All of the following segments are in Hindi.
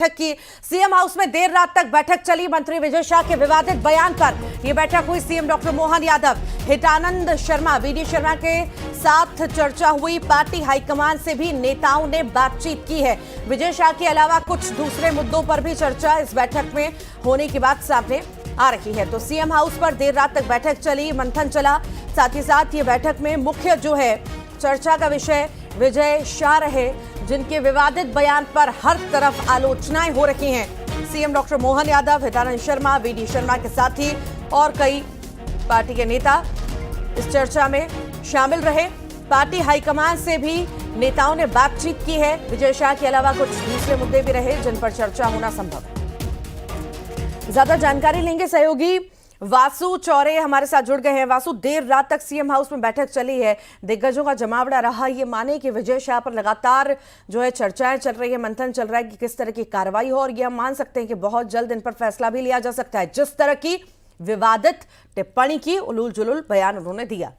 बैठक की सीएम हाउस में देर रात तक बैठक चली। मंत्री विजय शाह के विवादित बयान पर यह बैठक हुई। CM doctor Mohan Yadav, Hitanand Sharma, VD Sharma के साथ चर्चा हुई। पार्टी हाईकमान से भी नेताओं ने बातचीत की है। विजय शाह के अलावा कुछ दूसरे मुद्दों पर भी चर्चा इस बैठक में होने की बात सामने आ रही है। तो सीएम हाउस पर देर रात तक बैठक चली, मंथन चला। साथ ही साथ ये बैठक में मुख्य जो है चर्चा का विषय विजय शाह रहे, जिनके विवादित बयान पर हर तरफ आलोचनाएं हो रही हैं। CM doctor Mohan Yadav, Hitanand Sharma, VD Sharma के साथ ही और कई पार्टी के नेता इस चर्चा में शामिल रहे। पार्टी हाईकमान से भी नेताओं ने बातचीत की है। विजय शाह के अलावा कुछ दूसरे मुद्दे भी रहे जिन पर चर्चा होना संभव है। ज्यादा जानकारी लेंगे सहयोगी वासु चौरे हमारे साथ जुड़ गए हैं। वासु, देर रात तक सीएम हाउस में बैठक चली है, दिग्गजों का जमावड़ा रहा। ये माने कि विजय शाह पर लगातार जो है चर्चाएं चल रही है, मंथन चल रहा है कि किस तरह की कार्रवाई हो, और ये हम मान सकते हैं कि बहुत जल्द इन पर फैसला भी लिया जा सकता है, जिस तरह की विवादित टिप्पणी की, उलूल जुलूल बयान उन्होंने दिया।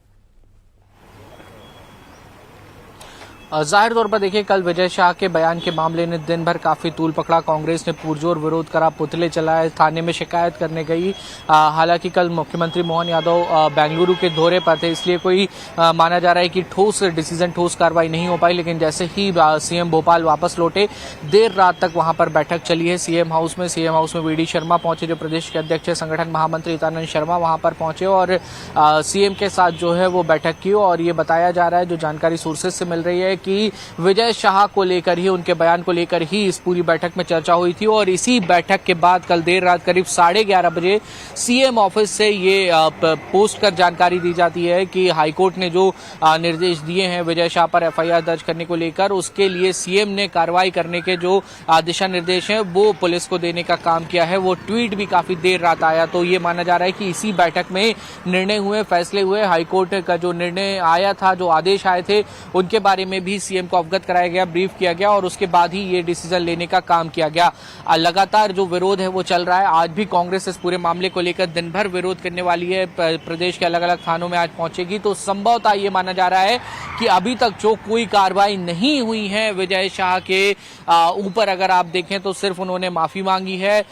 जाहिर तौर पर देखिए, कल विजय शाह के बयान के मामले ने दिन भर काफी तूल पकड़ा। कांग्रेस ने पुरजोर विरोध करा, पुतले चलाए, थाने में शिकायत करने गई। हालांकि कल मुख्यमंत्री मोहन यादव बेंगलुरु के दौरे पर थे, इसलिए कोई माना जा रहा है कि ठोस डिसीजन, ठोस कार्रवाई नहीं हो पाई। लेकिन जैसे ही सीएम भोपाल वापस लौटे, देर रात तक वहां पर बैठक चली है सीएम हाउस में। सीएम हाउस में वीडी शर्मा पहुंचे, जो प्रदेश के अध्यक्ष है, संगठन महामंत्री हितानंद शर्मा वहां पर पहुंचे और सीएम के साथ जो है वो बैठक की। और ये बताया जा रहा है, जो जानकारी सोर्सेज से मिल रही है, कि विजय शाह को लेकर ही, उनके बयान को लेकर ही इस पूरी बैठक में चर्चा हुई थी। और इसी बैठक के बाद कल देर रात करीब 11:30 बजे सीएम ऑफिस से ये पोस्ट कर जानकारी दी जाती है कि हाईकोर्ट ने जो निर्देश दिए हैं विजय शाह पर एफआईआर दर्ज करने को लेकर, उसके लिए सीएम ने कार्रवाई करने के जो दिशा निर्देश हैं वो पुलिस को देने का काम किया है। वो ट्वीट भी काफी देर रात आया, तो ये माना जा रहा है कि इसी बैठक में निर्णय हुए, फैसले हुए। हाईकोर्ट का जो निर्णय आया था, जो आदेश आए थे, उनके बारे में भी सीएम को अवगत कराया गया, ब्रीफ किया गया और उसके बाद ही ये डिसीजन लेने का काम किया गया। लगातार जो विरोध है वो चल रहा है। आज भी कांग्रेस इस पूरे मामले को लेकर दिन भर विरोध करने वाली है, प्रदेश के अलग अलग थानों में आज पहुंचेगी। तो संभवतः ये माना जा रहा है कि अभी तक जो कोई कार्रवाई नहीं हुई है विजय शाह के ऊपर, अगर आप देखें तो सिर्फ उन्होंने माफी मांगी है।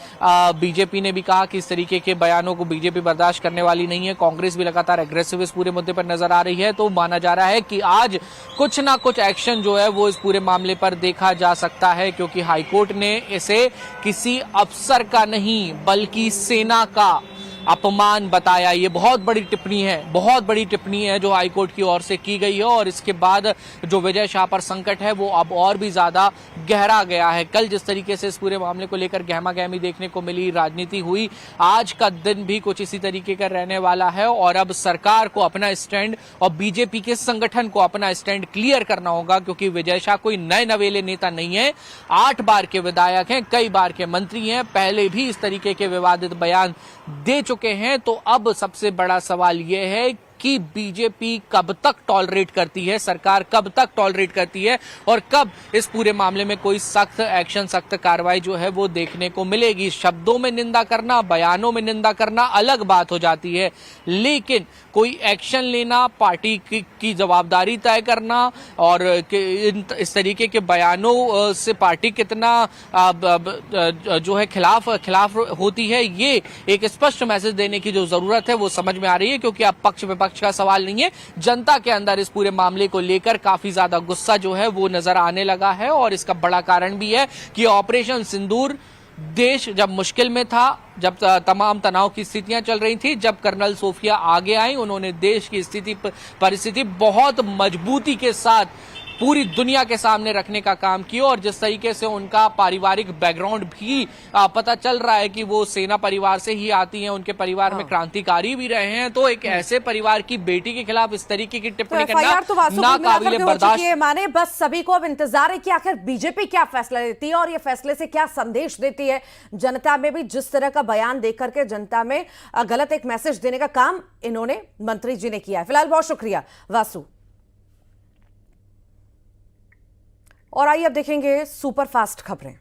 बीजेपी ने भी कहा कि इस तरीके के बयानों को बीजेपी बर्दाश्त करने वाली नहीं है। कांग्रेस भी लगातार एग्रेसिव इस पूरे मुद्दे पर नजर आ रही है। तो माना जा रहा है कि आज कुछ ना कुछ एक्शन जो है वो इस पूरे मामले पर देखा जा सकता है, क्योंकि हाईकोर्ट ने इसे किसी अफसर का नहीं बल्कि सेना का अपमान बताया। ये बहुत बड़ी टिप्पणी है, बहुत बड़ी टिप्पणी है जो हाईकोर्ट की ओर से की गई है। और इसके बाद जो विजय शाह पर संकट है वो अब और भी ज्यादा गहरा गया है। कल जिस तरीके से इस पूरे मामले को लेकर गहमा गहमी देखने को मिली, राजनीति हुई, आज का दिन भी कुछ इसी तरीके का रहने वाला है। और अब सरकार को अपना स्टैंड और बीजेपी के संगठन को अपना स्टैंड क्लियर करना होगा, क्योंकि विजय शाह कोई नए नवेले नेता नहीं है। 8 बार के विधायक हैं, कई बार के मंत्री हैं, पहले भी इस तरीके के विवादित बयान दे चुके हैं। तो अब सबसे बड़ा सवाल यह है कि बीजेपी कब तक टॉलरेट करती है, सरकार कब तक टॉलरेट करती है, और कब इस पूरे मामले में कोई सख्त एक्शन, सख्त कार्रवाई जो है वो देखने को मिलेगी। शब्दों में निंदा करना, बयानों में निंदा करना अलग बात हो जाती है, लेकिन कोई एक्शन लेना, पार्टी की जवाबदारी तय करना और इस तरीके के बयानों से पार्टी कितना जो है खिलाफ होती है, ये एक स्पष्ट मैसेज देने की जो जरूरत है वो समझ में आ रही है। क्योंकि अब पक्ष विपक्ष का सवाल नहीं है, जनता के अंदर इस पूरे मामले को लेकर काफी ज्यादा गुस्सा जो है वो नजर आने लगा है। और इसका बड़ा कारण भी है कि ऑपरेशन सिंदूर देश जब मुश्किल में था, जब तमाम तनाव की स्थितियां चल रही थी, जब कर्नल सोफिया आगे आई, उन्होंने देश की परिस्थिति बहुत मजबूती के साथ पूरी दुनिया के सामने रखने का काम किया। और जिस तरीके से उनका पारिवारिक बैकग्राउंड भी पता चल रहा है कि वो सेना परिवार से ही आती हैं, उनके परिवार में क्रांतिकारी भी रहे हैं, तो एक ऐसे परिवार की बेटी के खिलाफ इस तरीके की टिप्पणी करना ना काबिले बर्दाश्त। माने बस सभी को अब इंतजार है कि आखिर बीजेपी क्या फैसला लेती है और ये फैसले से क्या संदेश देती है जनता में। भी जिस तरह का बयान देकर के जनता में गलत एक मैसेज देने का काम इन्होंने, मंत्री जी ने किया है। फिलहाल बहुत शुक्रिया वासु। और आइए अब देखेंगे सुपरफास्ट खबरें।